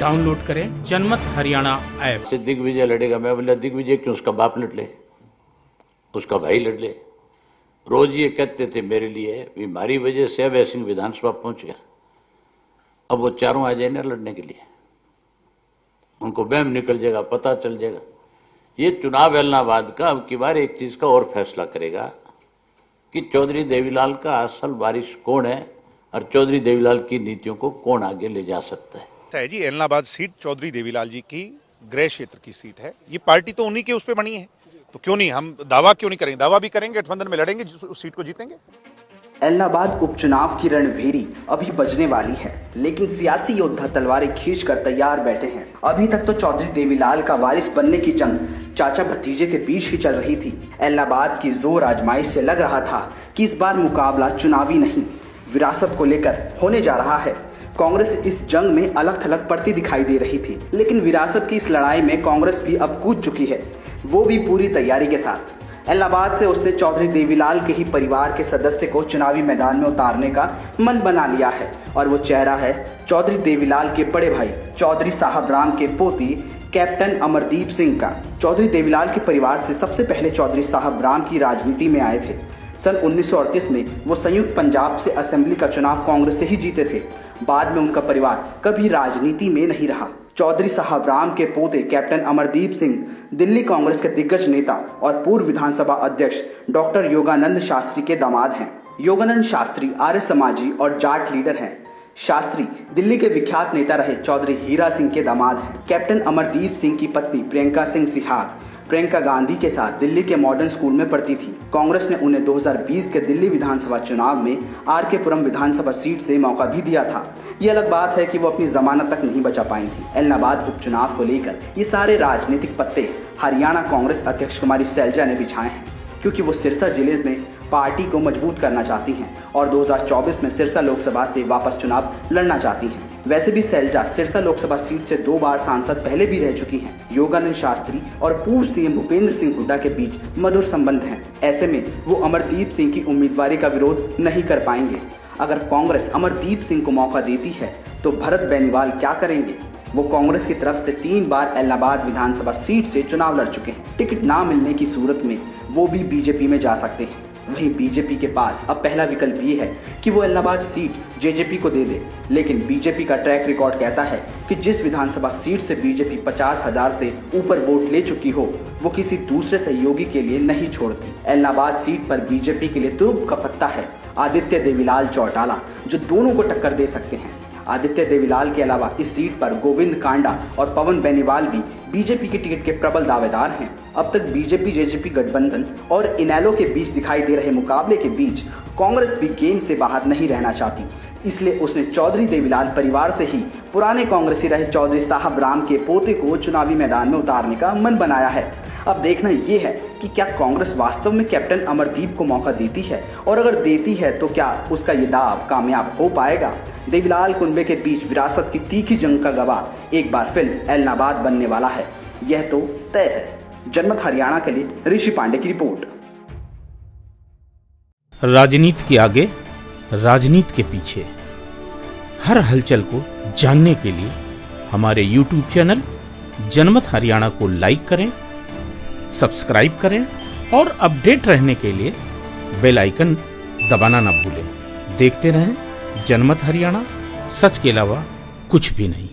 Download करें जनमत Haryana app. से दिग्विजय लड़ेगा, मैं बोला दिग्विजय क्यों, उसका बाप लड़ ले, उसका भाई लड़ ले। रोज ये कहते थे मेरे लिए, हमारी वजह से अभय सिंह विधानसभा पहुंच गया, अब वो चारों आ जाए ना लड़ने के लिए, उनको बहम निकल जाएगा, पता चल जाएगा। ये चुनाव इलाहाबाद का अब की बार एक चीज का और फैसला करेगा कि चौधरी देवीलाल का असल वारिस कौन है और चौधरी देवीलाल की नीतियों को कौन आगे ले जा सकता है। जी इलाहाबाद सीट चौधरी देवीलाल जी की गृह क्षेत्र की सीट है, ये पार्टी तो उन्हीं के उस पर बनी है, तो क्यों नहीं हम दावा क्यों नहीं करेंगे, दावा भी करेंगे, गठबंधन में लड़ेंगे, उस सीट को जीतेंगे। इलाहाबाद उपचुनाव की रणभेरी अभी बजने वाली है, लेकिन सियासी योद्धा तलवारें खींचकर तैयार बैठे हैं। अभी तक तो चौधरी देवीलाल का वारिस बनने की जंग चाचा भतीजे के बीच ही चल रही थी। इलाहाबाद की जोर आजमाइश से लग रहा था कि इस बार मुकाबला चुनावी नहीं, विरासत को लेकर होने जा रहा है। कांग्रेस इस जंग में अलग थलग पड़ती दिखाई दे रही थी, लेकिन विरासत की इस लड़ाई में कांग्रेस भी अब कूद चुकी है, वो भी पूरी तैयारी के साथ। इलाहाबाद से उसने चौधरी देवीलाल के ही परिवार के सदस्य को चुनावी मैदान में उतारने का मन बना लिया है, और वो चेहरा है चौधरी देवीलाल के बड़े भाई चौधरी साहब राम के पोती कैप्टन अमरदीप सिंह का। चौधरी देवीलाल के परिवार से सबसे पहले चौधरी साहब राम की राजनीति में आए थे। सन 1938 में वो संयुक्त पंजाब से असेंबली का चुनाव कांग्रेस से ही जीते थे। बाद में उनका परिवार कभी राजनीति में नहीं रहा। चौधरी साहब राम के पोते कैप्टन अमरदीप सिंह दिल्ली कांग्रेस के दिग्गज नेता और पूर्व विधानसभा अध्यक्ष डॉक्टर योगानंद शास्त्री के दामाद हैं। योगानंद शास्त्री आर्य समाजी और जाट लीडर हैं। शास्त्री दिल्ली के विख्यात नेता रहे चौधरी हीरा सिंह के दामाद हैं। कैप्टन अमरदीप सिंह की पत्नी प्रियंका सिंह सिहाग प्रियंका गांधी के साथ दिल्ली के मॉडर्न स्कूल में पढ़ती थी। कांग्रेस ने उन्हें 2020 के दिल्ली विधानसभा चुनाव में आर के पुरम विधानसभा सीट से मौका भी दिया था। ये अलग बात है कि वो अपनी जमानत तक नहीं बचा पाई थी। इलाहाबाद उपचुनाव को लेकर ये सारे राजनीतिक पत्ते हरियाणा कांग्रेस अध्यक्ष कुमारी सैलजा ने बिछाए हैं, क्योंकि वो सिरसा जिले में पार्टी को मजबूत करना चाहती हैं और 2024 में सिरसा लोकसभा से वापस चुनाव लड़ना चाहती हैं। वैसे भी सैलजा सिरसा लोकसभा सीट से 2 बार सांसद पहले भी रह चुकी हैं। योगानंद शास्त्री और पूर्व सीएम भूपेंद्र सिंह हुड्डा के बीच मधुर संबंध हैं। ऐसे में वो अमरदीप सिंह की उम्मीदवारी का विरोध नहीं कर पाएंगे। अगर कांग्रेस अमरदीप सिंह को मौका देती है तो भरत बेनीवाल क्या करेंगे? वो कांग्रेस की तरफ से 3 बार इलाहाबाद विधानसभा सीट से चुनाव लड़ चुके हैं। टिकट ना मिलने की सूरत में वो भी बीजेपी में जा सकते हैं। वहीं बीजेपी के पास अब पहला विकल्प ये है कि वो इलाहाबाद सीट जेजेपी को दे दे, लेकिन बीजेपी का ट्रैक रिकॉर्ड कहता है कि जिस विधानसभा सीट से बीजेपी 50,000 से ऊपर वोट ले चुकी हो वो किसी दूसरे सहयोगी के लिए नहीं छोड़ती। इलाहाबाद सीट पर बीजेपी के लिए तुरुप का पत्ता है आदित्य देवीलाल चौटाला, जो दोनों को टक्कर दे सकते हैं। आदित्य देवीलाल के अलावा इस सीट पर गोविंद कांडा और पवन बेनीवाल भी बीजेपी के टिकट के प्रबल दावेदार हैं। अब तक बीजेपी जेजेपी गठबंधन और इनेलो के बीच दिखाई दे रहे मुकाबले के बीच कांग्रेस भी गेम से बाहर नहीं रहना चाहती, इसलिए उसने चौधरी देवीलाल परिवार से ही पुराने कांग्रेसी रहे चौधरी साहब राम के पोते को चुनावी मैदान में उतारने का मन बनाया है। अब देखना ये है कि क्या कांग्रेस वास्तव में कैप्टन अमरदीप को मौका देती है, और अगर देती है तो क्या उसका ये दाव कामयाब हो पाएगा। देवीलाल कुनबे के बीच विरासत की तीखी जंग का गवाह एक बार फिल्म इलाहाबाद बनने वाला है, यह तो तय है। जनमत हरियाणा के लिए ऋषि पांडे की रिपोर्ट। राजनीति के आगे, राजनीति के पीछे, हर हलचल को जानने के लिए हमारे YouTube चैनल जनमत हरियाणा को लाइक करें, सब्सक्राइब करें और अपडेट रहने के लिए बेल आइकन दबाना ना भूलें। देखते रहें जनमत हरियाणा, सच के अलावा कुछ भी नहीं।